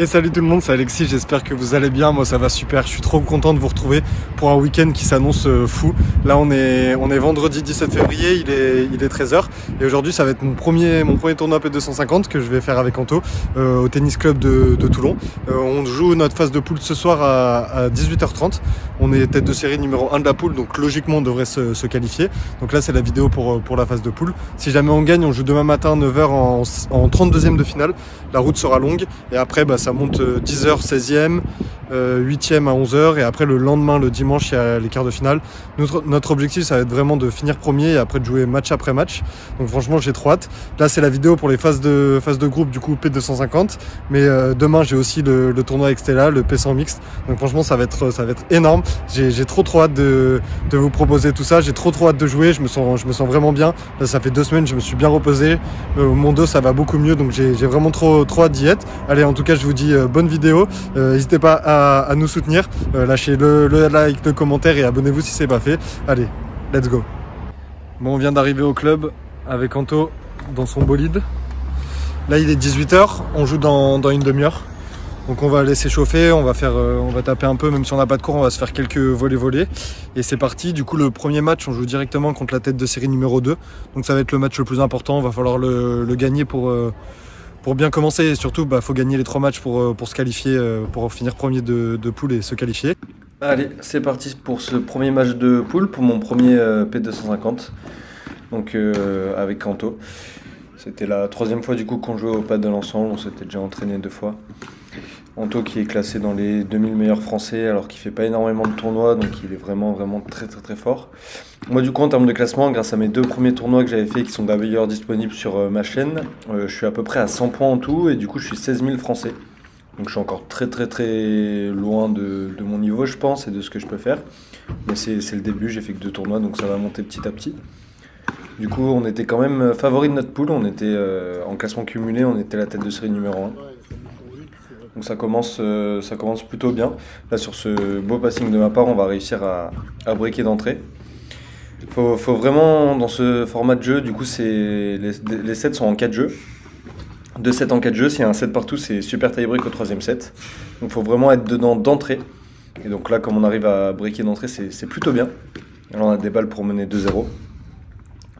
Et salut tout le monde, c'est Alexis, j'espère que vous allez bien, moi ça va super, je suis trop content de vous retrouver pour un week-end qui s'annonce fou. Là on est vendredi 17 février, il est 13h et aujourd'hui ça va être mon premier tournoi P250 que je vais faire avec Anto au tennis club de Toulon. On joue notre phase de poule ce soir à 18h30, on est tête de série numéro 1 de la poule donc logiquement on devrait se qualifier. Donc là c'est la vidéo pour la phase de poule. Si jamais on gagne, on joue demain matin 9h en 32e de finale, la route sera longue et après ça monte 10h, 16e, 8e à 11h et après le lendemain, le dimanche, il y a les quarts de finale. Notre objectif, ça va être vraiment de finir premier et après de jouer match après match. Donc franchement, j'ai trop hâte. Là, c'est la vidéo pour les phases de groupe du coup P250. Mais demain, j'ai aussi le tournoi avec Stella, le P100 mixte. Donc franchement, ça va être énorme. J'ai trop hâte de vous proposer tout ça. J'ai trop hâte de jouer. Je me sens vraiment bien. Là, ça fait 2 semaines, je me suis bien reposé. Mon dos, ça va beaucoup mieux. Donc j'ai vraiment trop hâte d'y être. Allez, en tout cas, je vous dis bonne vidéo. N'hésitez pas à nous soutenir. Lâchez le like, le commentaire et abonnez-vous si c'est pas fait. Allez, let's go. Bon, on vient d'arriver au club avec Anto dans son bolide. Là, il est 18h. On joue dans une demi-heure. Donc on va aller s'échauffer, on va taper un peu, même si on n'a pas de cours, on va se faire quelques volets. Et c'est parti. Du coup, le premier match, on joue directement contre la tête de série numéro 2. Donc ça va être le match le plus important. Il va falloir le gagner pour bien commencer. Et surtout, faut gagner les 3 matchs pour se qualifier, pour finir premier de poule et se qualifier. Allez, c'est parti pour ce premier match de poule, pour mon premier P250. Donc avec Anto. C'était la 3e fois du coup qu'on jouait au paddle ensemble, on s'était déjà entraîné 2 fois. Anto qui est classé dans les 2000 meilleurs français alors qu'il fait pas énormément de tournois, donc il est vraiment très fort. Moi du coup en termes de classement, grâce à mes 2 premiers tournois que j'avais fait qui sont d'ailleurs disponibles sur ma chaîne, je suis à peu près à 100 points en tout et du coup je suis 16 000 français. Donc je suis encore très loin de mon niveau je pense et de ce que je peux faire. Mais c'est le début, j'ai fait que 2 tournois donc ça va monter petit à petit. Du coup on était quand même favori de notre poule, on était en classement cumulé, on était la tête de série numéro 1. Donc ça commence plutôt bien. Là sur ce beau passing de ma part, on va réussir à breaker d'entrée. Faut vraiment, dans ce format de jeu, du coup les sets sont en 4 jeux. 2 sets en 4 jeux, s'il y a un set partout, c'est super tie-break au 3e set. Donc il faut vraiment être dedans d'entrée. Et donc là, comme on arrive à breaker d'entrée, c'est plutôt bien. Alors on a des balles pour mener 2-0.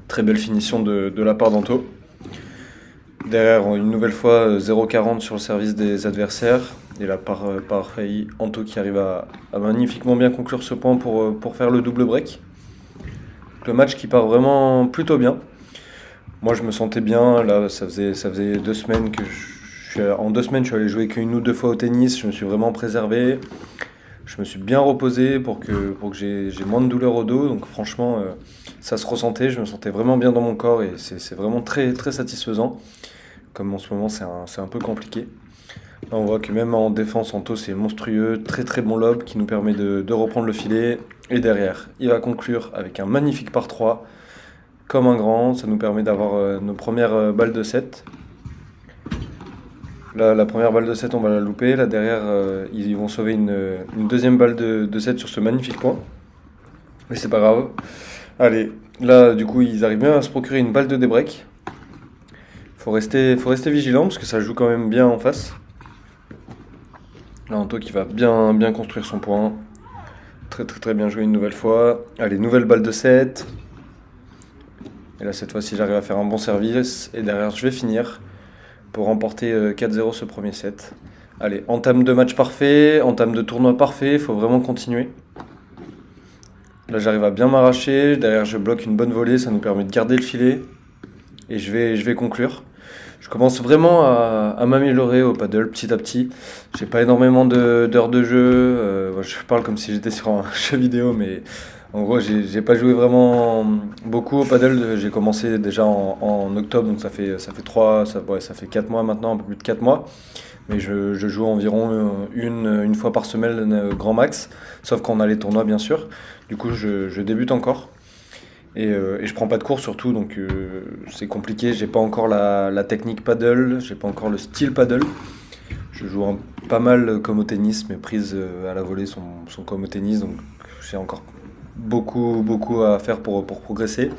Très belle finition de la part d'Anto. Derrière, une nouvelle fois, 0,40 sur le service des adversaires. Et là, par Anto qui arrive à magnifiquement bien conclure ce point pour faire le double break. Le match qui part vraiment plutôt bien. Moi, je me sentais bien. Là, ça faisait 2 semaines que en 2 semaines, je suis allé jouer qu'une ou 2 fois au tennis. Je me suis vraiment préservé. Je me suis bien reposé pour que j'ai moins de douleur au dos. Donc franchement, ça se ressentait. Je me sentais vraiment bien dans mon corps et c'est vraiment très satisfaisant. Comme en ce moment, c'est un peu compliqué. Là, on voit que même en défense, Anto, c'est monstrueux. Très bon lob qui nous permet de reprendre le filet. Et derrière, il va conclure avec un magnifique par 3. Comme un grand. Ça nous permet d'avoir nos premières balles de 7. Là, la première balle de 7, on va la louper. Là, derrière, ils vont sauver une deuxième balle de 7 sur ce magnifique point. Mais c'est pas grave. Allez, là, du coup, ils arrivent bien à se procurer une balle de débreak. Faut rester vigilant parce que ça joue quand même bien en face. Là, Anto qui va bien construire son point. Très bien joué une nouvelle fois. Allez, nouvelle balle de 7. Et là, cette fois-ci, j'arrive à faire un bon service. Et derrière, je vais finir pour remporter 4-0 ce premier set. Allez, entame de match parfait, entame de tournoi parfait, il faut vraiment continuer. Là j'arrive à bien m'arracher, derrière je bloque une bonne volée, ça nous permet de garder le filet. Et je vais conclure. Je commence vraiment à m'améliorer au paddle petit à petit. J'ai pas énormément d'heures de jeu, je parle comme si j'étais sur un jeu vidéo, mais en gros j'ai pas joué vraiment beaucoup au paddle. J'ai commencé déjà en octobre, donc ça fait 4 mois maintenant, un peu plus de 4 mois. Mais je joue environ une fois par semaine grand max, sauf quand on a les tournois bien sûr. Du coup je débute encore. Et je prends pas de cours surtout, donc c'est compliqué. J'ai pas encore la technique paddle, j'ai pas encore le style paddle. Je joue pas mal comme au tennis, mes prises à la volée sont comme au tennis, donc j'ai encore beaucoup à faire pour progresser.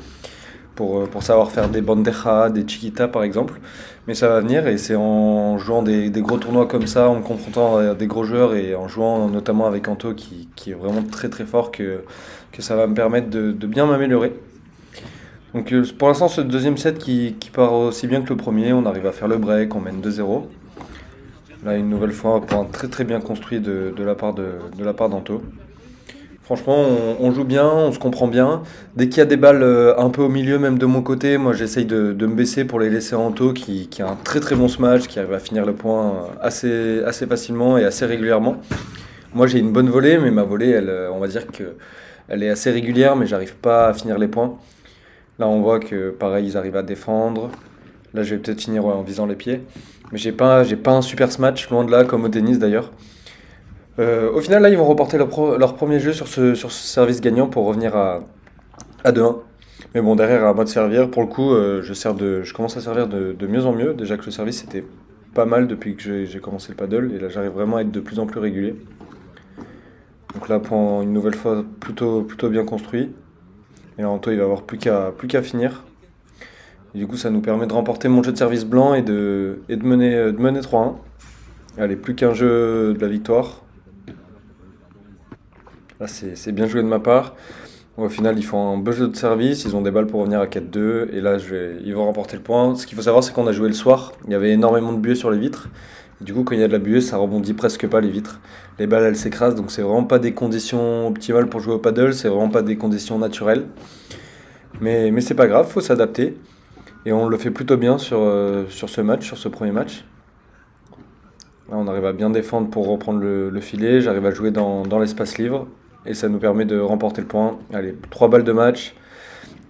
pour savoir faire des bandejas, des chiquitas par exemple. Mais ça va venir et c'est en jouant des gros tournois comme ça, en me confrontant à des gros joueurs et en jouant notamment avec Anto qui est vraiment très très fort que ça va me permettre de bien m'améliorer. Donc pour l'instant, ce deuxième set qui part aussi bien que le premier, on arrive à faire le break, on mène 2-0. Là, une nouvelle fois, un point très très bien construit de la part d'Anto. Franchement, on joue bien, on se comprend bien. Dès qu'il y a des balles un peu au milieu, même de mon côté, moi j'essaye de me baisser pour les laisser à Anto, qui a un très très bon smash, qui arrive à finir le point assez facilement et assez régulièrement. Moi j'ai une bonne volée, mais ma volée, on va dire qu'elle est assez régulière, mais j'arrive pas à finir les points. Là, on voit que pareil, ils arrivent à défendre. Là, je vais peut-être finir en visant les pieds. Mais j'ai pas un super smash, loin de là, comme au tennis d'ailleurs. Au final, là, ils vont reporter leur premier jeu sur ce service gagnant pour revenir à 2-1. Mais bon, derrière, à moi de servir. Pour le coup, je commence à servir de mieux en mieux. Déjà que le service était pas mal depuis que j'ai commencé le paddle. Et là, j'arrive vraiment à être de plus en plus régulier. Donc là, pour une nouvelle fois, plutôt bien construit. Et là, Anto, il va avoir plus qu'à finir. Et du coup, ça nous permet de remporter mon jeu de service blanc et de mener 3-1. Allez, plus qu'un jeu de la victoire. Là, c'est bien joué de ma part. Au final, ils font un beau jeu de service, ils ont des balles pour revenir à 4-2, et là, ils vont remporter le point. Ce qu'il faut savoir, c'est qu'on a joué le soir, il y avait énormément de buée sur les vitres. Et du coup, quand il y a de la buée, ça rebondit presque pas les vitres. Les balles, elles s'écrasent, donc c'est vraiment pas des conditions optimales pour jouer au paddle, c'est vraiment pas des conditions naturelles. Mais c'est pas grave, faut s'adapter. Et on le fait plutôt bien sur ce premier match. Là, on arrive à bien défendre pour reprendre le filet, j'arrive à jouer dans l'espace libre. Et ça nous permet de remporter le point. Allez, 3 balles de match.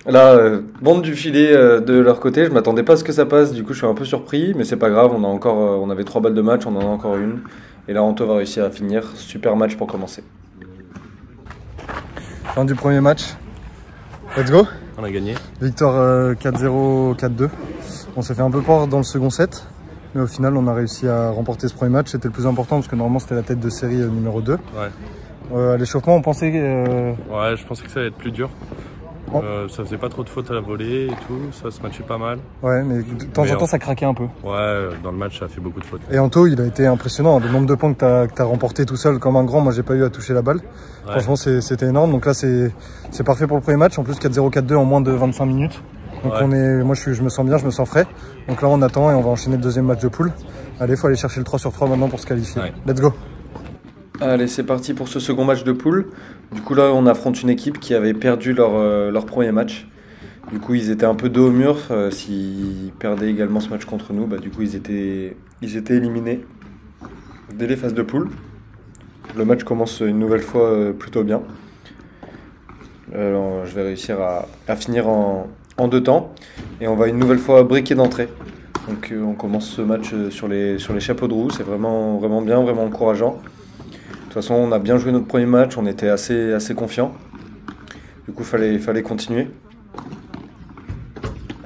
Là, bande du filet de leur côté, je m'attendais pas à ce que ça passe, du coup je suis un peu surpris, mais c'est pas grave, on avait 3 balles de match, on en a encore une. Et là, Anto va réussir à finir. Super match pour commencer. Fin du premier match. Let's go. On a gagné. Victoire 4-0, 4-2. On s'est fait un peu peur dans le second set, mais au final on a réussi à remporter ce premier match. C'était le plus important parce que normalement c'était la tête de série numéro 2. Ouais. À l'échauffement, on pensait Ouais, je pensais que ça allait être plus dur. Oh. Ça faisait pas trop de fautes à la volée et tout, ça se matchait pas mal. Ouais, mais de temps en temps ça craquait un peu. Ouais, dans le match ça a fait beaucoup de fautes. Et Anto, il a été impressionnant, le nombre de points que t'as remporté tout seul comme un grand. Moi j'ai pas eu à toucher la balle. Ouais. Franchement c'était énorme, donc là c'est parfait pour le premier match. En plus 4-0, 4-2 en moins de 25 minutes. Donc ouais. Moi je me sens bien, je me sens frais. Donc là on attend et on va enchaîner le deuxième match de poule. Allez, faut aller chercher le 3 sur 3 maintenant pour se qualifier. Ouais. Let's go. Allez, c'est parti pour ce second match de poule. Du coup, là, on affronte une équipe qui avait perdu leur premier match. Du coup, ils étaient un peu dos au mur. S'ils perdaient également ce match contre nous, bah, du coup, ils étaient éliminés dès les phases de poule. Le match commence une nouvelle fois plutôt bien. Alors, je vais réussir à finir en 2 temps. Et on va une nouvelle fois briquer d'entrée. Donc, on commence ce match sur les chapeaux de roue. C'est vraiment, vraiment bien, vraiment encourageant. De toute façon, on a bien joué notre premier match, on était assez confiants. Du coup, fallait continuer.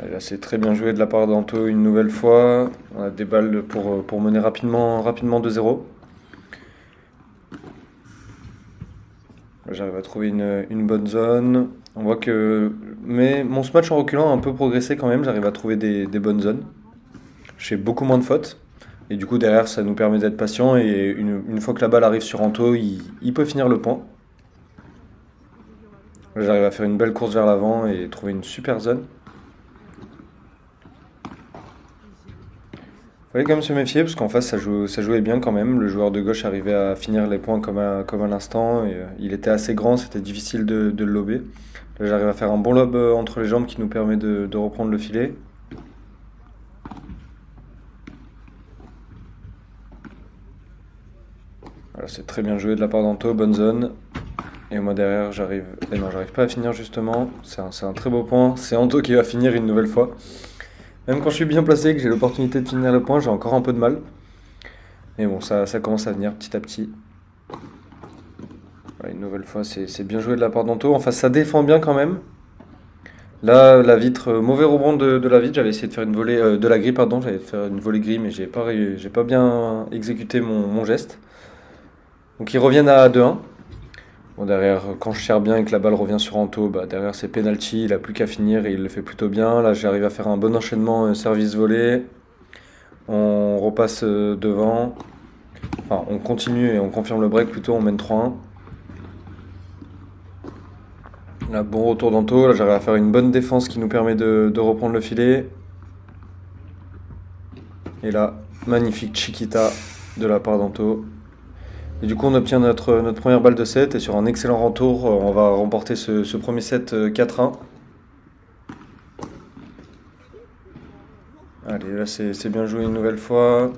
Allez, là, c'est très bien joué de la part d'Anto une nouvelle fois. On a des balles pour mener rapidement 2-0. J'arrive à trouver une bonne zone. On voit mais mon match en reculant a un peu progressé quand même. J'arrive à trouver des bonnes zones. Je fais beaucoup moins de fautes. Et du coup, derrière, ça nous permet d'être patient. Et une fois que la balle arrive sur Anto, il peut finir le point. J'arrive à faire une belle course vers l'avant et trouver une super zone. Il fallait quand même se méfier parce qu'en face, ça jouait bien quand même. Le joueur de gauche arrivait à finir les points comme à l'instant. Et il était assez grand, c'était difficile de le lober. Là, j'arrive à faire un bon lob entre les jambes qui nous permet de reprendre le filet. Voilà, c'est très bien joué de la part d'Anto, bonne zone. Et moi derrière, j'arrive pas à finir justement. C'est un très beau point. C'est Anto qui va finir une nouvelle fois. Même quand je suis bien placé et que j'ai l'opportunité de finir le point, j'ai encore un peu de mal. Mais bon, ça commence à venir petit à petit. Voilà, une nouvelle fois, c'est bien joué de la part d'Anto. Enfin, ça défend bien quand même. Là, la vitre, mauvais rebond de la vitre. J'avais essayé de faire une volée de la grille, pardon. J'avais fait une volée grille, mais j'ai pas bien exécuté mon geste. Donc ils reviennent à 2-1. Bon, derrière, quand je tire bien et que la balle revient sur Anto, bah, derrière c'est penalty, il a plus qu'à finir et il le fait plutôt bien. Là, j'arrive à faire un bon enchaînement service-volée. On repasse devant. Enfin, on continue et on confirme le break plutôt, on mène 3-1. Là, bon retour d'Anto. Là, j'arrive à faire une bonne défense qui nous permet de reprendre le filet. Et là, magnifique Chiquita de la part d'Anto. Et du coup, on obtient notre première balle de set. Et sur un excellent retour, on va remporter ce premier set 4-1. Allez, là, c'est bien joué une nouvelle fois.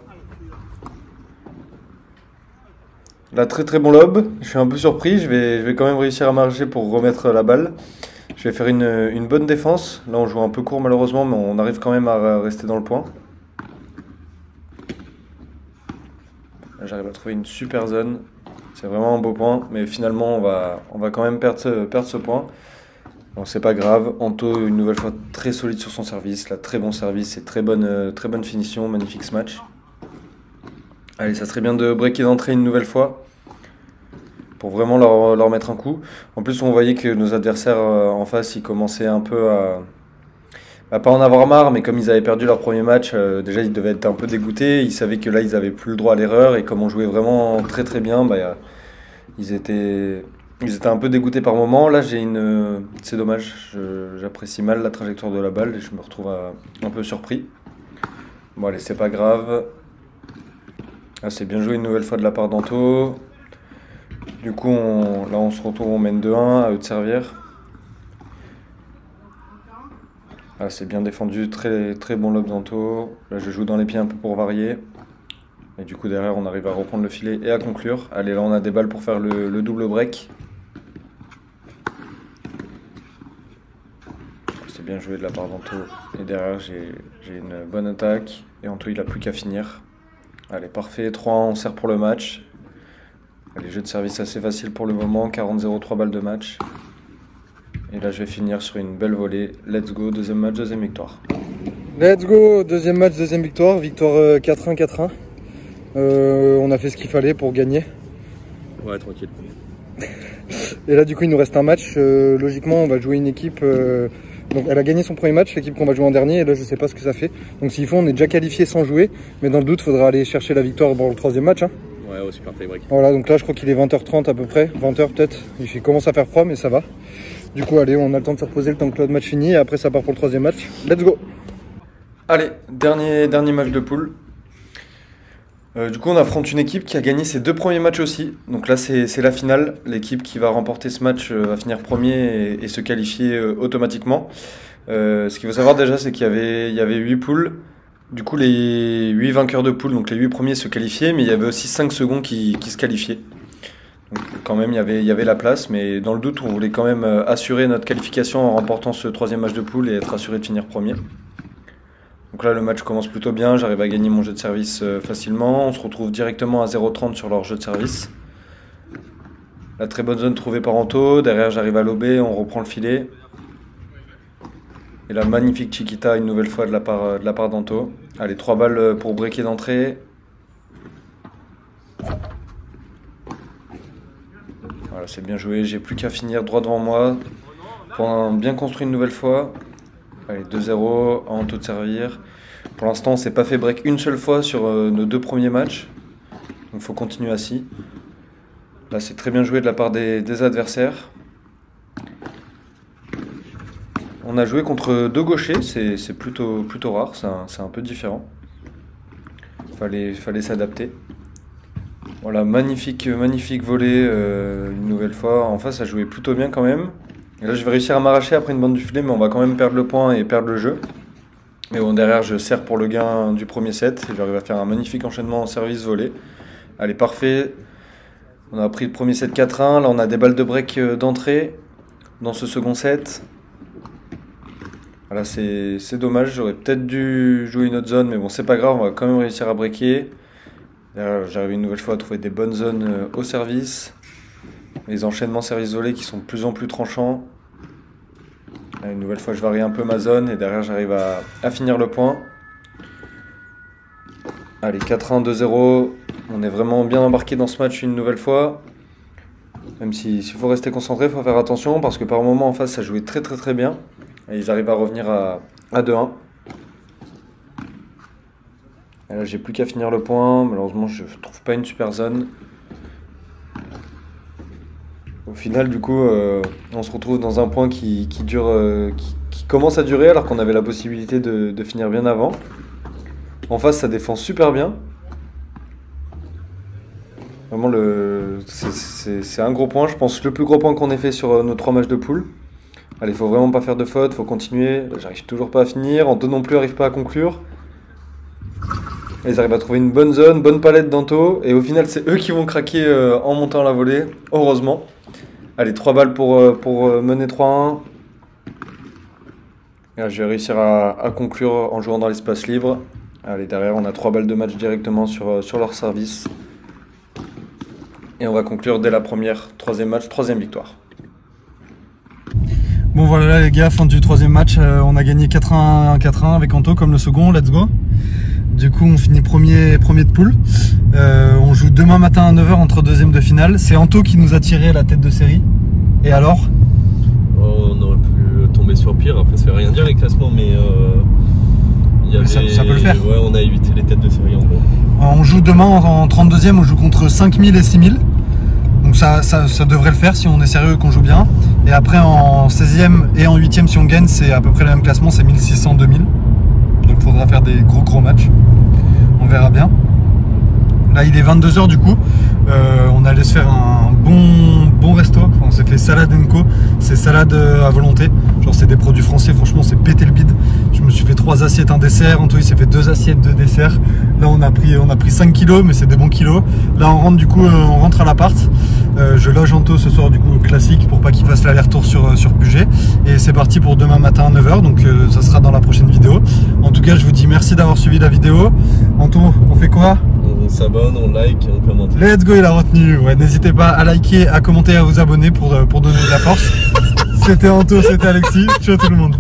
Là, très très bon lob. Je suis un peu surpris. Je vais quand même réussir à marcher pour remettre la balle. Je vais faire une bonne défense. Là, on joue un peu court malheureusement, mais on arrive quand même à rester dans le point. Là, j'arrive à trouver une super zone. C'est vraiment un beau point, mais finalement, on va quand même perdre ce point. Donc, c'est pas grave. Anto, une nouvelle fois, très solide sur son service. Là, très bon service et très bonne finition. Magnifique smash. Allez, ça serait bien de breaker d'entrée une nouvelle fois pour vraiment leur mettre un coup. En plus, on voyait que nos adversaires en face, ils commençaient un peu à pas en avoir marre, mais comme ils avaient perdu leur premier match, déjà ils devaient être un peu dégoûtés. Ils savaient que là, ils avaient plus le droit à l'erreur et comme on jouait vraiment très très bien, bah, ils étaient un peu dégoûtés par moment. Là, c'est dommage, j'apprécie mal la trajectoire de la balle et je me retrouve un peu surpris. Bon, allez, c'est pas grave. Ah, c'est bien joué une nouvelle fois de la part d'Anto. Du coup, là on se retrouve, on mène 2-1, à eux de servir. Ah, c'est bien défendu, très, très bon lob d'Anto. Là, je joue dans les pieds un peu pour varier. Et du coup, derrière, on arrive à reprendre le filet et à conclure. Allez, là, on a des balles pour faire le double break. C'est bien joué de la part d'Anto. Et derrière, j'ai une bonne attaque. Et Anto, il a plus qu'à finir. Allez, parfait. 3-1, on sert pour le match. Allez, jeu de service assez facile pour le moment. 40-0, 3 balles de match. Et là, je vais finir sur une belle volée. Let's go, deuxième match, deuxième victoire. Let's go, deuxième match, deuxième victoire. Victoire 4-1, 4-1. On a fait ce qu'il fallait pour gagner. Ouais, tranquille. Et là, du coup, il nous reste un match. Logiquement, on va jouer une équipe. Donc, elle a gagné son premier match, l'équipe qu'on va jouer en dernier. Et là, je sais pas ce que ça fait. Donc, s'il faut, on est déjà qualifié sans jouer. Mais dans le doute, il faudra aller chercher la victoire pour le troisième match. Hein. Ouais, au super tie break. Voilà, donc là, je crois qu'il est 20h30 à peu près. 20h peut-être. Il commence à faire froid, mais ça va. Du coup, allez, on a le temps de se reposer le temps que le match finit. Et après, ça part pour le troisième match. Let's go! Allez, dernier match de poule. Du coup, on affronte une équipe qui a gagné ses 2 premiers matchs aussi. Donc là, c'est la finale. L'équipe qui va remporter ce match va finir premier et se qualifier automatiquement. Ce qu'il faut savoir déjà, c'est qu'il y avait 8 poules. Du coup, les 8 vainqueurs de poule, donc les 8 premiers se qualifiaient, mais il y avait aussi 5 seconds qui se qualifiaient. Donc quand même, il y avait la place, mais dans le doute, on voulait quand même assurer notre qualification en remportant ce 3e match de poule et être assuré de finir premier. Donc là, le match commence plutôt bien, j'arrive à gagner mon jeu de service facilement. On se retrouve directement à 0,30 sur leur jeu de service. La très bonne zone trouvée par Anto. Derrière, j'arrive à lober, on reprend le filet. Et la magnifique Chiquita, une nouvelle fois de la part d'Anto. Allez, 3 balles pour breaker d'entrée. Voilà, c'est bien joué, j'ai plus qu'à finir droit devant moi. Pour un bien construit une nouvelle fois. Allez, 2-0, à Anto de servir. Pour l'instant, on s'est pas fait break une seule fois sur nos 2 premiers matchs. Donc il faut continuer ainsi. Là, c'est très bien joué de la part des adversaires. On a joué contre 2 gauchers, c'est plutôt rare, c'est un peu différent. Fallait s'adapter. Voilà, magnifique volée une nouvelle fois. En face, ça jouait plutôt bien quand même. Et là, je vais réussir à m'arracher après une bande du filet, mais on va quand même perdre le point et perdre le jeu. Mais bon, derrière, je sers pour le gain du premier set. Et j'arrive à faire un magnifique enchaînement en service volé. Allez, parfait. On a pris le premier set 4-1. Là, on a des balles de break d'entrée dans ce second set. Voilà, c'est dommage. J'aurais peut-être dû jouer une autre zone, mais bon, c'est pas grave. On va quand même réussir à breaker. J'arrive une nouvelle fois à trouver des bonnes zones au service. Les enchaînements service volé qui sont de plus en plus tranchants. Une nouvelle fois, je varie un peu ma zone et derrière, j'arrive à finir le point. Allez, 4-1, 2-0. On est vraiment bien embarqué dans ce match une nouvelle fois. Même s'il faut rester concentré, il faut faire attention parce que par moment en face ça jouait très bien. Et ils arrivent à revenir à 2-1. Et là j'ai plus qu'à finir le point. Malheureusement je trouve pas une super zone. Au final du coup on se retrouve dans un point qui commence à durer alors qu'on avait la possibilité de finir bien avant. En face ça défend super bien. Vraiment c'est un gros point, je pense le plus gros point qu'on ait fait sur nos 3 matchs de poule. Allez, faut vraiment pas faire de faute, faut continuer. J'arrive toujours pas à finir, Anto non plus arrive pas à conclure. Et ils arrivent à trouver une bonne zone, bonne palette d'Anto. Et au final c'est eux qui vont craquer en montant la volée, heureusement. Allez, 3 balles pour mener 3-1. Et là je vais réussir à conclure en jouant dans l'espace libre. Allez, derrière on a 3 balles de match directement sur leur service. Et on va conclure dès la troisième match, 3e victoire. Bon voilà là, les gars, fin du 3e match, on a gagné 4-1 avec Anto comme le second, let's go. Du coup on finit premier de poule. On joue demain matin à 9h entre 2e de finale. C'est Anto qui nous a tiré la tête de série. Et alors? On aurait pu tomber sur pire, après ça veut rien dire les classements, mais ça peut le faire. Ouais, on a évité les têtes de série en gros. On joue demain en 32e, on joue contre 5000 et 6000. Donc ça devrait le faire si on est sérieux et qu'on joue bien. Et après en 16e et en 8e si on gagne, c'est à peu près le même classement, c'est 1600-2000. Donc il faudra faire des gros matchs. On verra bien. Là il est 22h du coup. On allait se faire un bon resto. Enfin, on s'est fait salade co. C'est salade à volonté. Genre c'est des produits français, franchement c'est pété le bide. Je me suis fait 3 assiettes, un dessert. Antoine s'est fait 2 assiettes de dessert. Là on a pris 5 kilos, mais c'est des bons kilos. Là on rentre du coup, on rentre à l'appart. Je loge Anto ce soir du coup classique pour pas qu'il fasse l'aller-retour sur Puget. Et c'est parti pour demain matin à 9h. Donc ça sera dans la prochaine vidéo. En tout cas je vous dis merci d'avoir suivi la vidéo. Anto, on fait quoi? On s'abonne, on like et on commente. Let's go, il a retenu. Ouais, n'hésitez pas à liker, à commenter, à vous abonner pour donner de la force. C'était Anto, c'était Alexis. Ciao tout le monde.